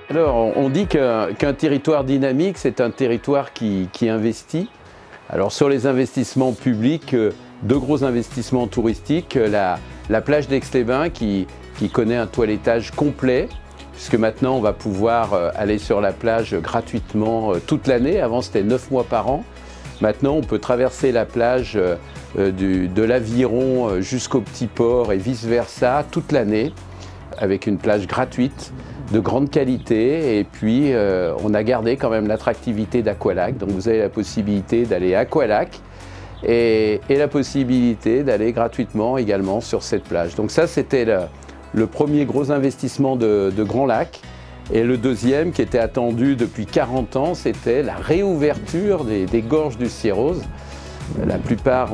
Alors, on dit qu'un territoire dynamique, c'est un territoire qui investit. Alors, sur les investissements publics, deux gros investissements touristiques, la plage d'Aix-les-Bains qui connaît un toilettage complet, puisque maintenant on va pouvoir aller sur la plage gratuitement toute l'année. Avant, c'était 9 mois par an. Maintenant, on peut traverser la plage de l'Aviron jusqu'au Petit Port et vice-versa toute l'année, avec une plage gratuite, de grande qualité. Et puis, on a gardé quand même l'attractivité d'Aqualac. Donc, vous avez la possibilité d'aller à Aqualac et la possibilité d'aller gratuitement également sur cette plage. Donc ça, c'était le premier gros investissement de Grand Lac. Et le deuxième, qui était attendu depuis 40 ans, c'était la réouverture des gorges du Sierrose. La plupart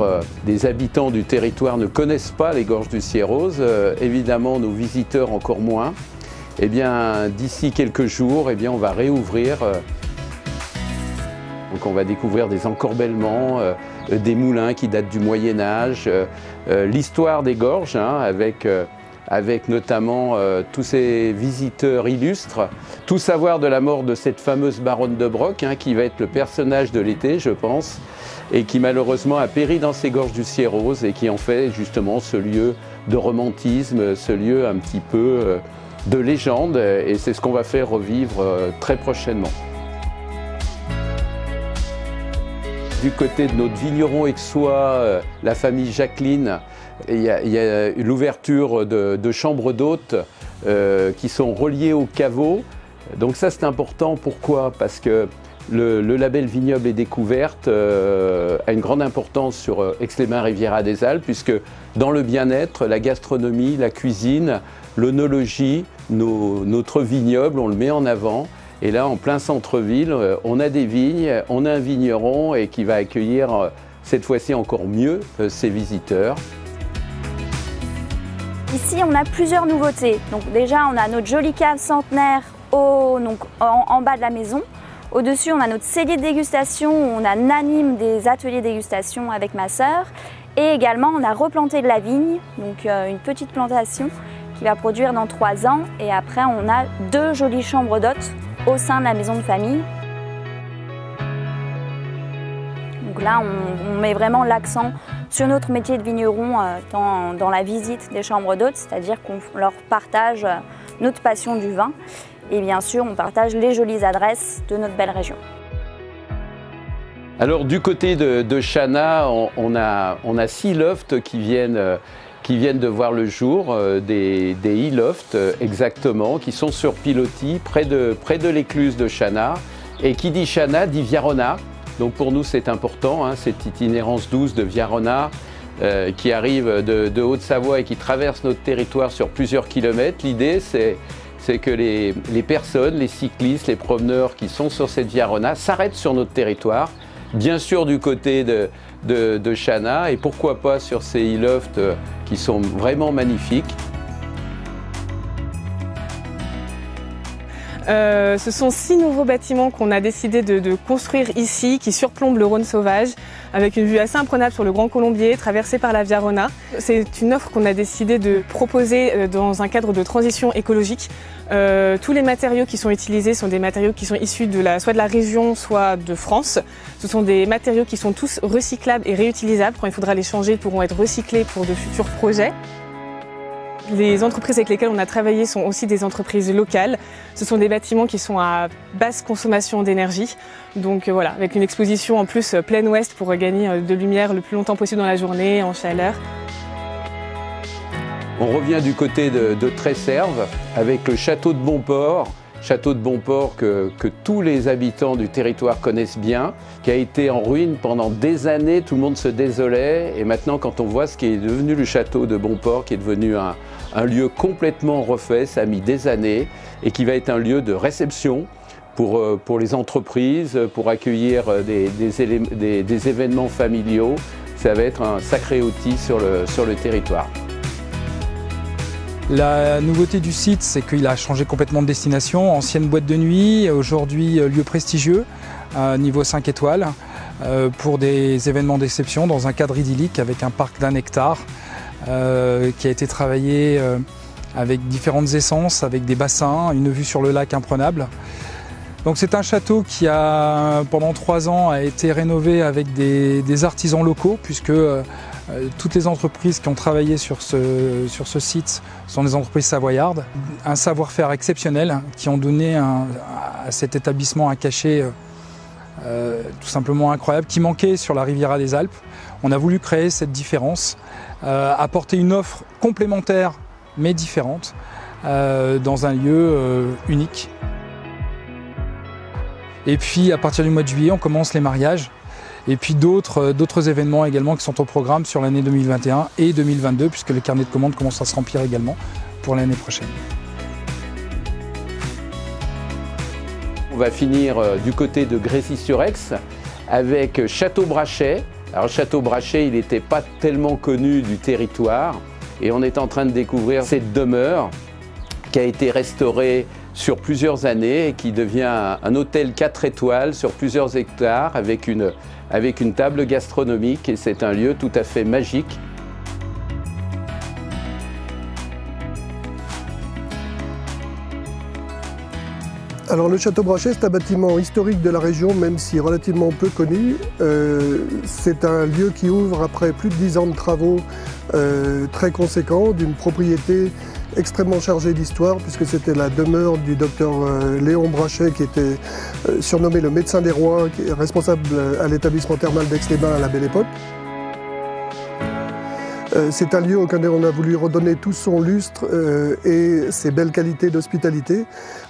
des habitants du territoire ne connaissent pas les gorges du Sierrose. Évidemment, nos visiteurs encore moins. Eh bien, d'ici quelques jours, eh bien, on va réouvrir. Donc, on va découvrir des encorbellements, des moulins qui datent du Moyen-Âge, l'histoire des gorges, hein, avec notamment tous ces visiteurs illustres. Tout savoir de la mort de cette fameuse baronne de Broc, hein, qui va être le personnage de l'été, je pense, et qui malheureusement a péri dans ces gorges du Sierrose et qui en fait justement ce lieu de romantisme, ce lieu un petit peu de légende, et c'est ce qu'on va faire revivre très prochainement. Du côté de notre vigneron aixois, la famille Jacqueline, il y a l'ouverture de chambres d'hôtes qui sont reliées au caveau. Donc ça, c'est important. Pourquoi? Parce que le label Vignoble et Découverte a une grande importance sur Aix-les-Bains Riviera des Alpes, puisque dans le bien-être, la gastronomie, la cuisine, l'œnologie, notre vignoble, on le met en avant. Et là, en plein centre-ville, on a des vignes, on a un vigneron et qui va accueillir cette fois-ci encore mieux ses visiteurs. Ici, on a plusieurs nouveautés. Donc déjà, on a notre jolie cave centenaire en bas de la maison. Au-dessus, on a notre cellier de dégustation où on anime des ateliers de dégustation avec ma sœur. Et également, on a replanté de la vigne, donc une petite plantation qui va produire dans 3 ans. Et après, on a 2 jolies chambres d'hôtes au sein de la maison de famille. Donc là, on met vraiment l'accent sur notre métier de vigneron dans la visite des chambres d'hôtes, c'est-à-dire qu'on leur partage notre passion du vin. Et bien sûr, on partage les jolies adresses de notre belle région. Alors du côté de Chana, on a 6 lofts qui viennent de voir le jour, des e-lofts exactement, qui sont sur pilotis près de l'écluse de Chana. Et qui dit Chana dit Viarona. Donc pour nous c'est important, hein, cette itinérance douce de Viarona qui arrive de Haute-Savoie et qui traverse notre territoire sur plusieurs kilomètres. L'idée c'est que les personnes, les cyclistes, les promeneurs qui sont sur cette Viarona s'arrêtent sur notre territoire, bien sûr du côté de Chana, et pourquoi pas sur ces e-lofts qui sont vraiment magnifiques. Ce sont 6 nouveaux bâtiments qu'on a décidé de construire ici, qui surplombent le Rhône sauvage, avec une vue assez imprenable sur le Grand Colombier, traversé par la Viarona. C'est une offre qu'on a décidé de proposer dans un cadre de transition écologique. Tous les matériaux qui sont utilisés sont des matériaux qui sont issus soit de la région, soit de France. Ce sont des matériaux qui sont tous recyclables et réutilisables. Quand il faudra les changer, ils pourront être recyclés pour de futurs projets. Les entreprises avec lesquelles on a travaillé sont aussi des entreprises locales. Ce sont des bâtiments qui sont à basse consommation d'énergie. Donc voilà, avec une exposition en plus plein ouest pour gagner de lumière le plus longtemps possible dans la journée, en chaleur. On revient du côté de Tresserve avec le château de Bonport. Château de Bonport que tous les habitants du territoire connaissent bien, qui a été en ruine pendant des années, tout le monde se désolait. Et maintenant, quand on voit ce qui est devenu le château de Bonport, qui est devenu un lieu complètement refait, ça a mis des années, et qui va être un lieu de réception pour les entreprises, pour accueillir des événements familiaux. Ça va être un sacré outil sur le territoire. La nouveauté du site, c'est qu'il a changé complètement de destination. Ancienne boîte de nuit, aujourd'hui lieu prestigieux, niveau 5 étoiles, pour des événements d'exception dans un cadre idyllique avec un parc d'1 hectare qui a été travaillé avec différentes essences, avec des bassins, une vue sur le lac imprenable. Donc c'est un château qui a pendant 3 ans a été rénové avec des artisans locaux, puisque toutes les entreprises qui ont travaillé sur ce site sont des entreprises savoyardes. Un savoir-faire exceptionnel qui ont donné à cet établissement un cachet tout simplement incroyable qui manquait sur la Riviera des Alpes. On a voulu créer cette différence, apporter une offre complémentaire mais différente dans un lieu unique. Et puis à partir du mois de juillet, on commence les mariages et puis d'autres événements également qui sont au programme sur l'année 2021 et 2022 puisque le carnet de commandes commence à se remplir également pour l'année prochaine. On va finir du côté de Gressy-sur-Aix avec Château-Brachet. Alors Château-Brachet, il n'était pas tellement connu du territoire et on est en train de découvrir cette demeure qui a été restaurée sur plusieurs années et qui devient un hôtel 4 étoiles sur plusieurs hectares avec une table gastronomique et c'est un lieu tout à fait magique. Alors le Château Brachet, c'est un bâtiment historique de la région, même si relativement peu connu. C'est un lieu qui ouvre après plus de 10 ans de travaux très conséquents, d'une propriété extrêmement chargée d'histoire, puisque c'était la demeure du docteur Léon Brachet, qui était surnommé le médecin des rois, qui est responsable à l'établissement thermal d'Aix-les-Bains à la Belle Époque. C'est un lieu auquel on a voulu redonner tout son lustre et ses belles qualités d'hospitalité.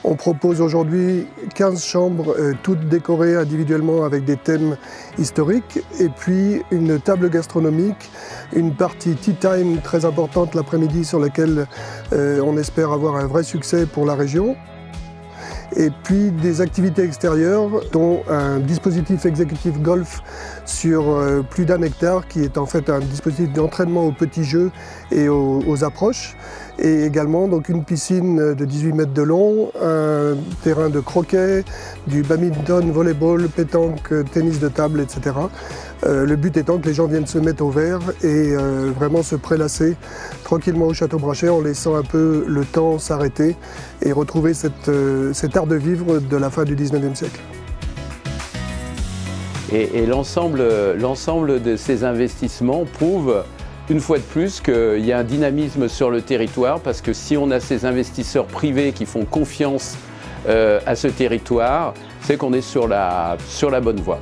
On propose aujourd'hui 15 chambres, toutes décorées individuellement avec des thèmes historiques, et puis une table gastronomique, une partie tea time très importante l'après-midi sur laquelle on espère avoir un vrai succès pour la région. Et puis des activités extérieures, dont un dispositif exécutif golf sur plus d'1 hectare, qui est en fait un dispositif d'entraînement aux petits jeux et aux approches. Et également donc une piscine de 18 mètres de long, un terrain de croquet, du badminton, volleyball, pétanque, tennis de table, etc. Le but étant que les gens viennent se mettre au vert et vraiment se prélasser tranquillement au Château Brachet en laissant un peu le temps s'arrêter et retrouver cet art de vivre de la fin du 19e siècle. Et l'ensemble de ces investissements prouve une fois de plus qu'il y a un dynamisme sur le territoire, parce que si on a ces investisseurs privés qui font confiance à ce territoire, c'est qu'on est sur la bonne voie.